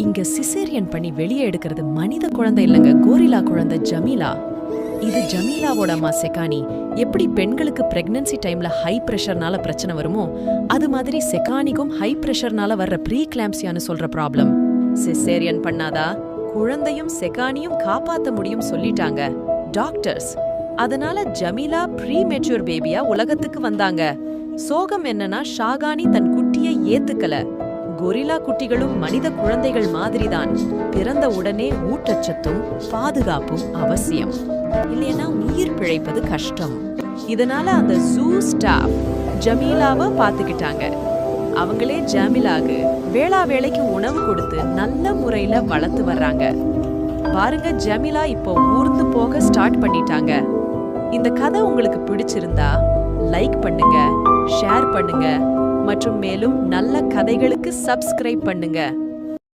இங்க சிசேரியன் பண்ணி வெளியே எடுக்கிறது மனித குழந்தை இல்லங்க, கோரிலா குழந்தை ஜமீலா. இது ஜமீலாவோட அம்மா செகானி. எப்படி பெண்களுக்கு பிரெக்னன்சி டைம்ல ஹை பிரஷர்னால பிரச்சனை வருமோ, அது மாதிரி செகானிக்கும் ஹை பிரஷர்னால வர்ற ப்ரீக்ளாம்சியான்னு சொல்ற ப்ராப்ளம். சிசேரியன் பண்ணாதா குழந்தையும் செகானியும் காப்பாத்த முடியும் சொல்லிட்டாங்க டாக்டர்ஸ். அதனால ஜமீலா ப்ரீ மெச்சூர் பேபியா உலகத்துக்கு வந்தாங்க. சோகம் என்னன்னா ஷாகானி தன் குட்டியை ஏத்துக்கல. கொரில்லா குட்டிகளும் மனித குழந்தைகள் மாதிரிதான். பிறந்த உடனே ஊட்டச்சத்தும் பாதுகாப்பும் அவசியம், இல்லையா உயிர் பிழைப்பது கஷ்டம். இதனால அந்த ஜூ ஸ்டாஃப் ஜமீலாவை பாத்துக்கிட்டாங்க. அவங்களே ஜமீலாக்கு வேளா வேளைக்கு உணவு கொடுத்து நல்ல முறையில வளர்த்து வர்றாங்க. பாருங்க, ஜமீலா இப்போ ஊர்ந்து போக ஸ்டார்ட் பண்ணிட்டாங்க. இந்த கதை உங்களுக்கு பிடிச்சிருந்தா லைக் பண்ணுங்க, ஷேர் பண்ணுங்க மற்றும் மேலும் நல்ல கதைகளுக்கு சப்ஸ்கிரைப் பண்ணுங்க.